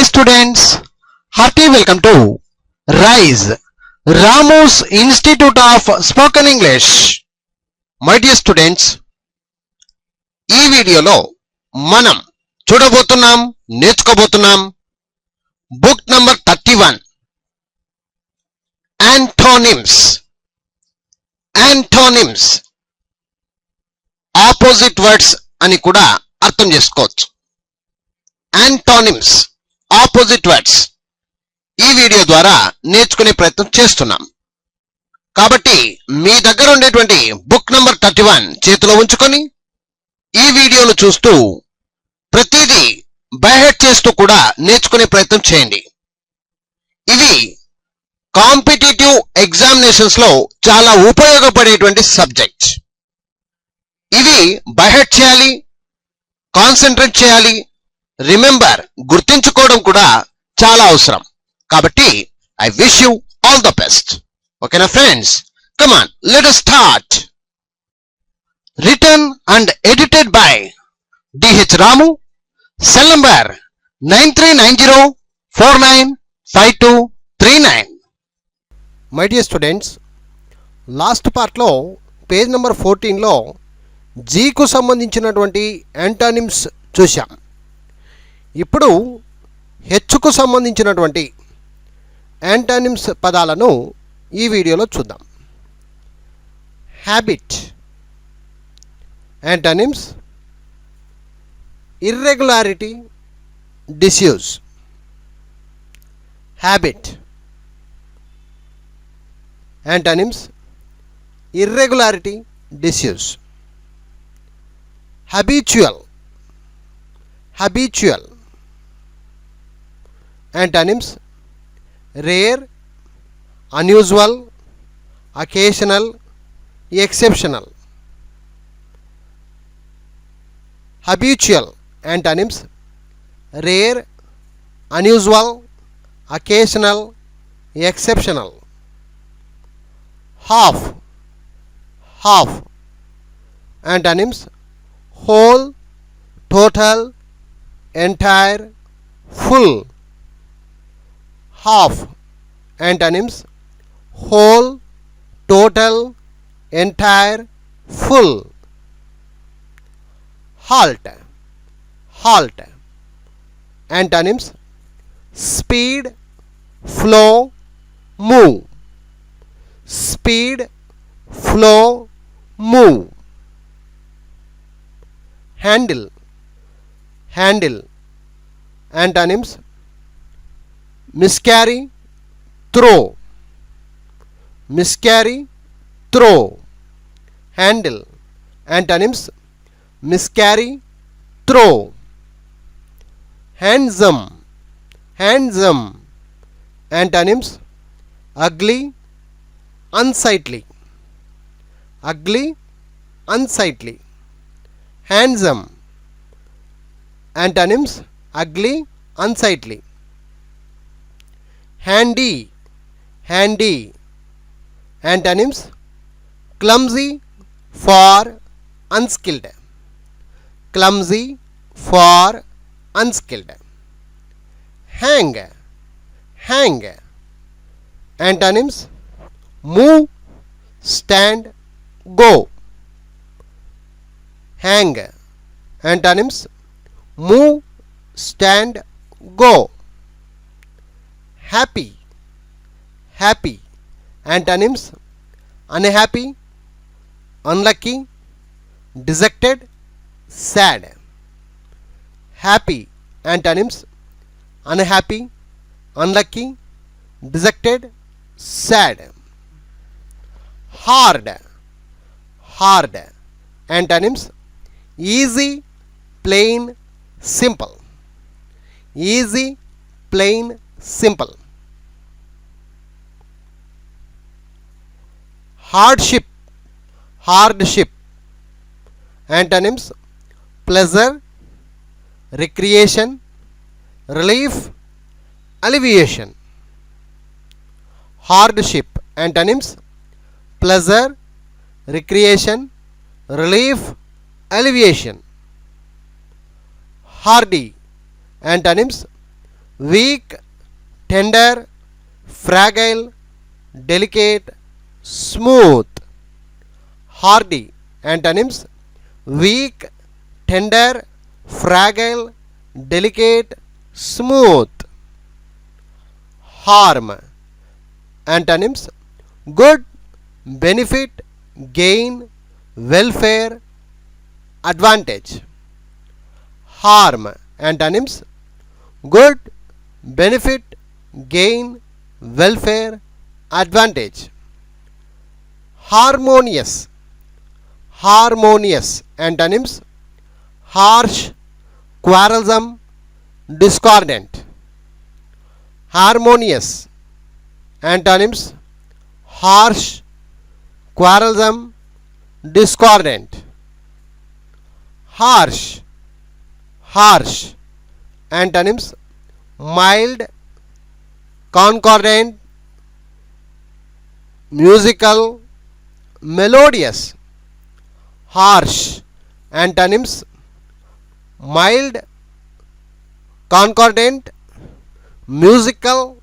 Hi students, hearty welcome to RISE, Ramu's Institute of Spoken English. My dear students, ఈ వీడియోలో మనం చూడబోతున్నాం, నేర్చుకోబోతున్నాం book number 31 antonyms opposite words అని కూడా అర్థం చేసుకోవచ్చు. యాంటోనిమ్స్ ఆపోజిట్ వర్డ్స్ ఈ వీడియో ద్వారా నేర్చుకునే ప్రయత్నం చేస్తున్నాం. కాబట్టి మీ దగ్గర ఉండేటువంటి బుక్ నంబర్ 31 చేతిలో ఉంచుకొని ఈ వీడియోను చూస్తూ ప్రతిదీ బైహెడ్ చేస్తూ కూడా నేర్చుకునే ప్రయత్నం చేయండి. ఇవి కాంపిటిటివ్ ఎగ్జామినేషన్స్ లో చాలా ఉపయోగపడేటువంటి సబ్జెక్ట్. ఇవి బైహెడ్ చేయాలి, కాన్సన్ట్రేట్ చేయాలి, రిమెంబర్ గుర్తుంచుకోవడం కూడా చాలా అవసరం. కాబట్టి I wish you all the best. ఓకేనా friends, come on let us start. Written and edited by DH Ramu, cell number 9390495239. My dear students, last పార్ట్లో పేజ్ నెంబర్ 14లో జీకు సంబంధించినటువంటి యాంటానిమ్స్ చూశాం. ఇప్పుడు హెచ్కు సంబంధించినటువంటి యాంటానిమ్స్ పదాలను ఈ వీడియోలో చూద్దాం. Habit antonyms irregularity, disuse. Habit antonyms irregularity, disuse. habitual antonyms rare, unusual, occasional, exceptional. Habitual antonyms rare, unusual, occasional, exceptional. Half antonyms whole, total, entire, full. Half antonyms whole, total, entire, full. Halt antonyms speed, flow, move. Speed, flow, move. Handle antonyms miscarry, throw. Miscarry, throw. Handle antonyms miscarry, throw. Handsome antonyms ugly, unsightly. Ugly, unsightly. Handsome antonyms ugly, unsightly. Handy antonyms clumsy, for unskilled. Clumsy, for unskilled. Hang antonyms move, stand, go. Hang antonyms move, stand, go. Happy antonyms unhappy, unlucky, dejected, sad. Happy antonyms unhappy, unlucky, dejected, sad. Hard antonyms easy, plain, simple. Easy, plain, simple. Hardship antonyms pleasure, recreation, relief, alleviation. Hardship antonyms pleasure, recreation, relief, alleviation. Hardy antonyms weak, tender, fragile, delicate, smooth. Hardy. Antonyms: weak, tender, fragile, delicate, smooth. Harm. Antonyms: good, benefit, gain, welfare, advantage. Harm. Antonyms: good, benefit, gain, welfare, advantage. Harmonious. Harmonious. Antonyms: harsh, quarrelsome, discordant. Harmonious. Antonyms: harsh, quarrelsome, discordant. Harsh. Harsh. Antonyms: mild, concordant, musical, melodious. Harsh. Antonyms: mild, concordant, musical,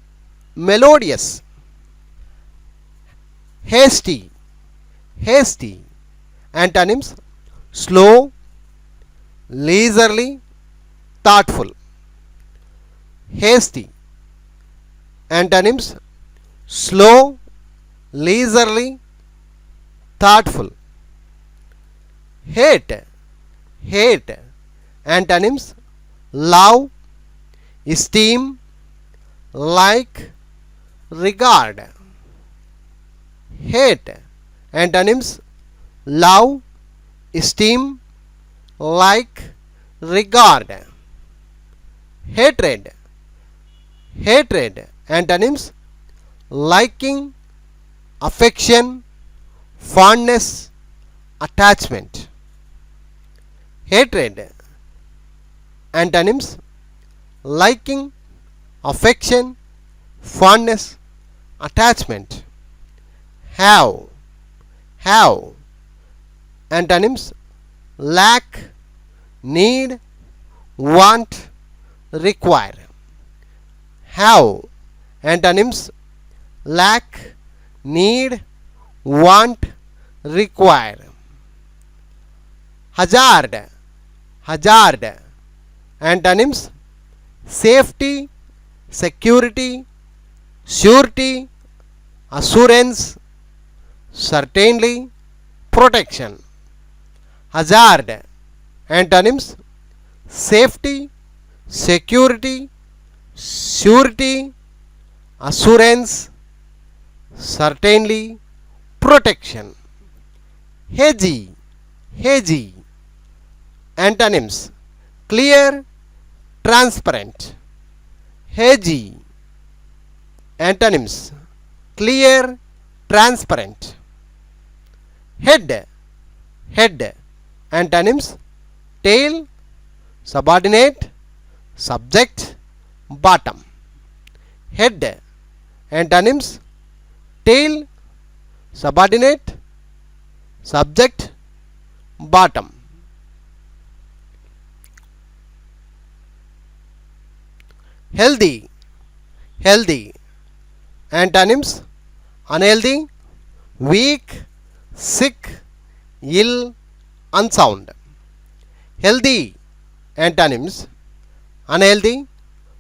melodious. Hasty. Hasty. Antonyms: slow, leisurely, thoughtful. Hasty. Antonyms: slow, leisurely, thoughtful. Hate. Hate. Antonyms: love, esteem, like, regard. Hate. Antonyms: love, esteem, like, regard. Hatred. Hatred. Antonyms: liking, affection, fondness, attachment. Hatred. Antonyms: liking, affection, fondness, attachment. Have. Have. Antonyms: lack, need, want, require. Have. Antonyms: lack, need, want, require. Hazard. Hazard. Antonyms: safety, security, surety, assurance, certainly, protection. Hazard. Antonyms: safety, security, surety, assurance, certainly, protection. Hazy. Hazy. Antonyms: clear, transparent. Hazy. Antonyms: clear, transparent. Head. Head. Antonyms: tail, subordinate, subject, bottom. Head. Antonyms: tail, subordinate, subject, bottom. Healthy. Healthy. Antonyms: unhealthy, weak, sick, ill, unsound. Healthy. Antonyms: unhealthy,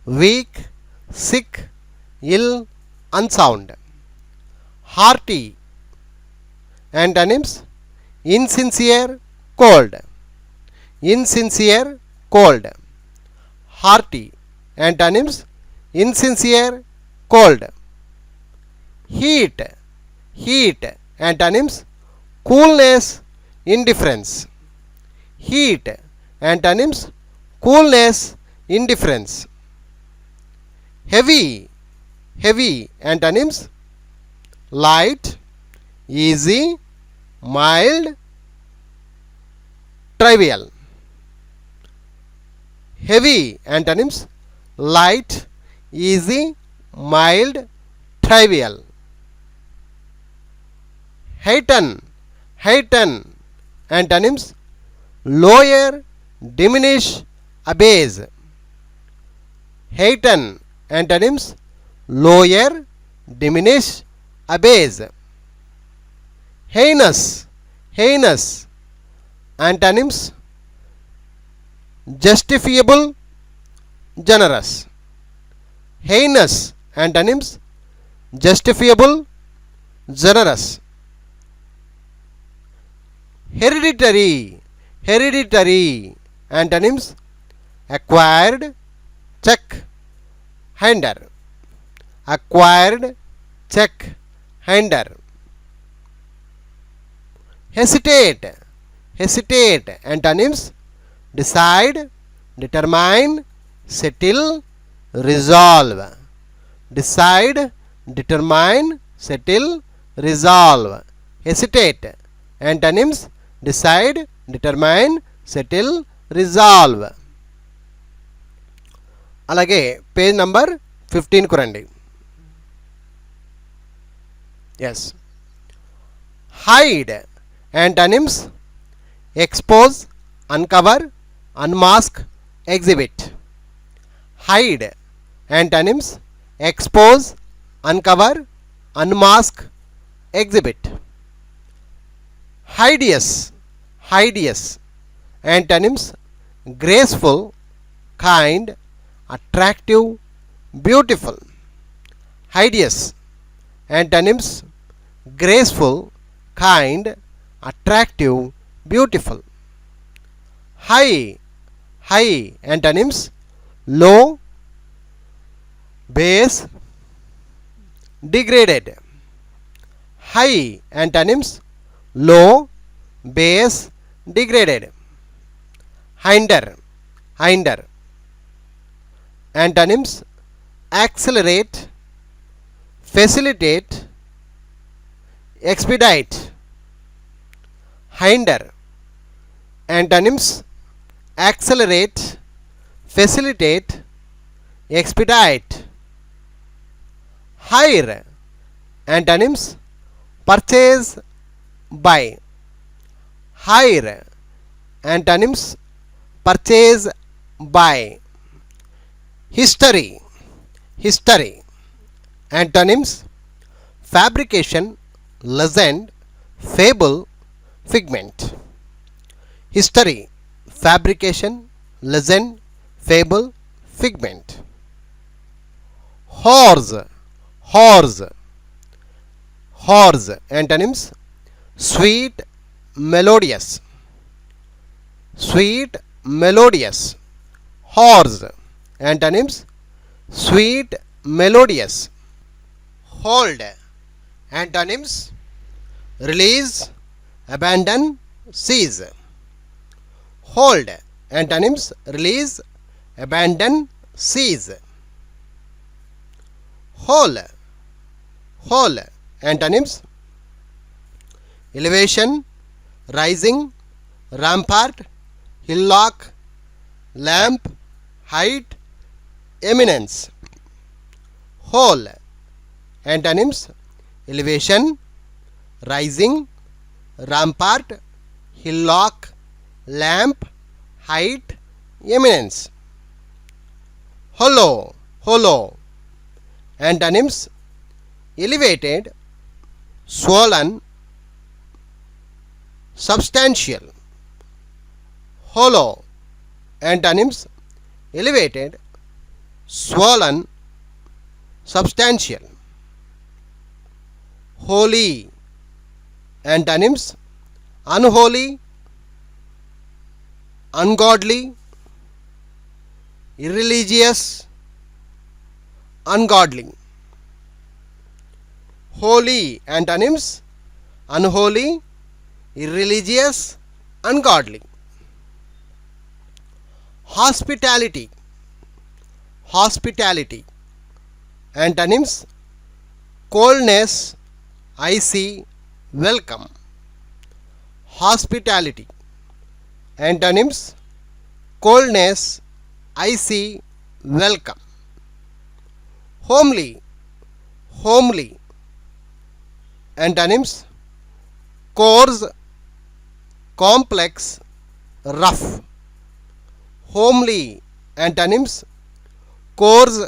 weak, sick, ill, unsound. Hearty. Antonyms: insincere, cold. Insincere, cold. Hearty. Antonyms: insincere, cold. Heat. Heat. Antonyms: coolness, indifference. Heat. Antonyms: coolness, indifference. Heavy. Heavy. Antonyms: light, easy, mild, trivial. Heavy. Antonyms: light, easy, mild, trivial. Heighten. Heighten. Antonyms: lower, diminish, abase. Heighten. antonyms lower, diminish, abase. Heinous, heinous, antonyms justifiable, generous. Heinous, antonyms justifiable, generous. Hereditary, hereditary, antonyms acquired, check, hander. Acquired, check, hander. Hesitate, hesitate, antonyms decide, determine, settle, resolve. Decide, determine, settle, resolve. Hesitate, antonyms decide, determine, settle, resolve. అలాగే page number 15 కు రండి. Yes, hide, antonyms expose, uncover, unmask, exhibit. Hide, antonyms expose, uncover, unmask, exhibit. Hideous, hideous, antonyms graceful, kind, attractive, beautiful. Hideous, antonyms graceful, kind, attractive, beautiful. High, high, antonyms low, base, degraded. High, antonyms low, base, degraded. Hinder, hinder, antonyms accelerate, facilitate, expedite. Hinder, antonyms accelerate, facilitate, expedite. Hire, antonyms purchase, buy. Hire, antonyms purchase, buy. History, history, antonyms fabrication, legend, fable, figment. History, fabrication, legend, fable, figment. Horse, horse, horse, antonyms sweet, melodious. Sweet, melodious. Horse, antonyms sweet, melodious. Hold, antonyms release, abandon, seize. Hold, antonyms release, abandon, seize. Whole, whole, antonyms elevation, rising, rampart, hillock, lamp, height, eminence. Whole, antonyms elevation, rising, rampart, hillock, lamp, height, eminence. Hollow, hollow, antonyms elevated, swollen, substantial. Hollow, antonyms elevated, swollen, substantial. Holy, antonyms unholy, ungodly, irreligious, ungodly. Holy, antonyms unholy, irreligious, ungodly. Hospitality, hospitality, antonyms coldness, icy, welcome. Hospitality, antonyms coldness, icy, welcome. Homely, homely, antonyms coarse, complex, rough. Homely, antonyms coarse,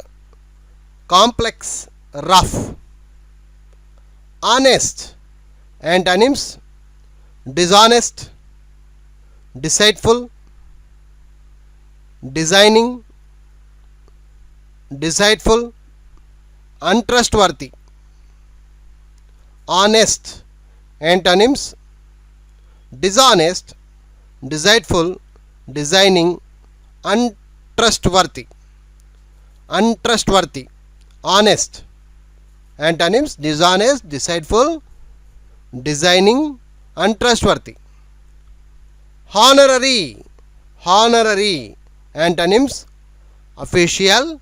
complex, rough. Honest. Antonyms: dishonest, deceitful, designing, deceitful, untrustworthy. Honest. Antonyms: dishonest, deceitful, designing, untrustworthy. Untrustworthy. Honest. Antonyms: dishonest, deceitful, designing, untrustworthy. Honorary. Honorary. Antonyms: official,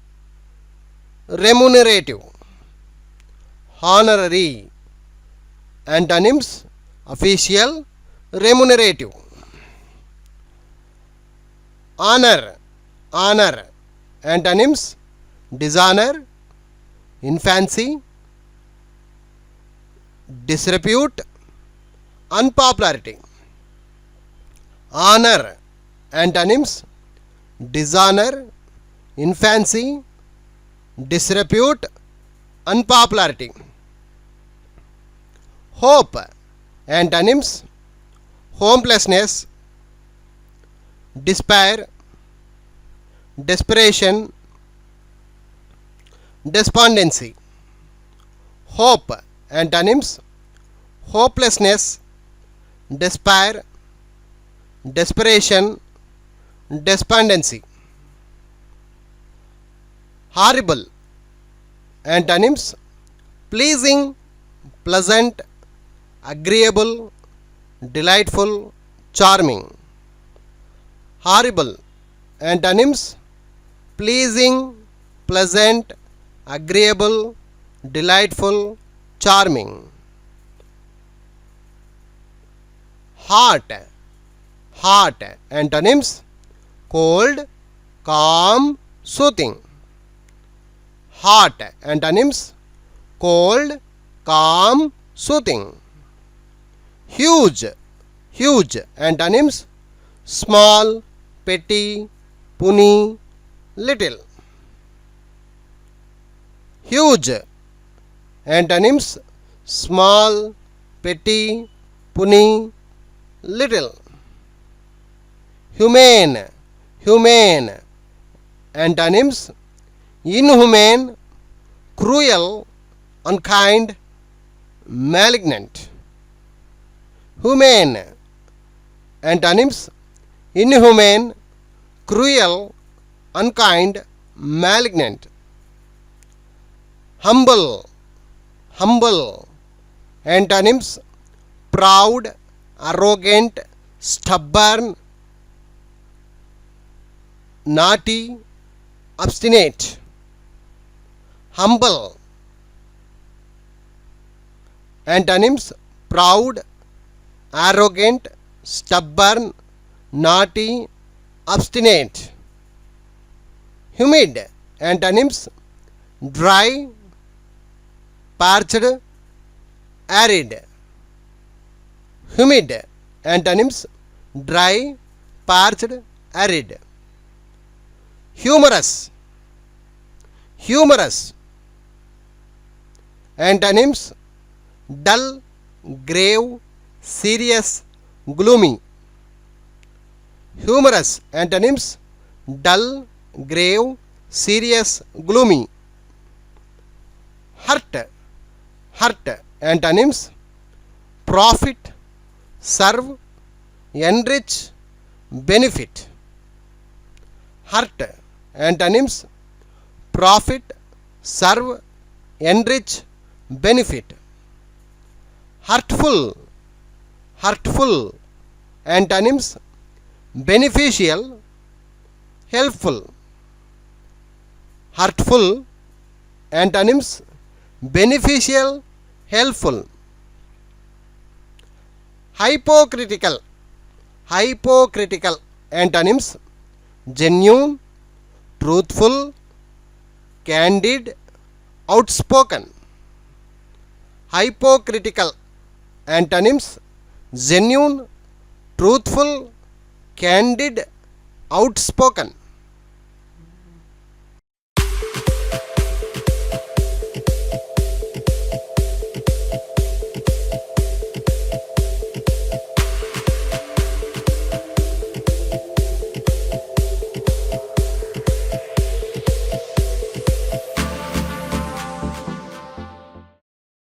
remunerative. Honorary. Antonyms: official, remunerative. Honor. Honor. Antonyms: dishonor, infancy, disrepute, unpopularity. Honor. Antonyms: dishonor, infancy, disrepute, unpopularity. Hope. Antonyms: hopelessness, despair, desperation, despondency. Hope. Antonyms: hopelessness, despair, desperation, despondency. Horrible. Antonyms: pleasing, pleasant, agreeable, delightful, charming. Horrible. Antonyms: pleasing, pleasant, agreeable, delightful, charming. Hot. Hot. Antonyms: cold, calm, soothing. Hot. Antonyms: cold, calm, soothing. Huge. Huge. Antonyms: small, petty, puny, little. Huge. Antonyms: small, petty, puny, little. Humane. Humane. Antonyms: inhumane, cruel, unkind, malignant. Humane. Antonyms: inhumane, cruel, unkind, malignant. Humble. Humble. Antonyms: proud, arrogant, stubborn, naughty, obstinate. Humble. Antonyms: proud, arrogant, stubborn, naughty, obstinate. Humid. Antonyms: dry, parched, arid. Humid. Antonyms: dry, parched, arid. Humorous. Humorous. Antonyms: dull, grave, serious, gloomy. Humorous. Antonyms: dull, grave, serious, gloomy. Hurt. Hurt. Antonyms: profit, serve, enrich, benefit. Hurt. Antonyms: profit, serve, enrich, benefit. Hurtful. Hurtful. Antonyms: beneficial, helpful. Hurtful. Antonyms: beneficial, helpful. Hypocritical. Hypocritical. Antonyms: genuine, truthful, candid, outspoken. Hypocritical. Antonyms: genuine, truthful, candid, outspoken.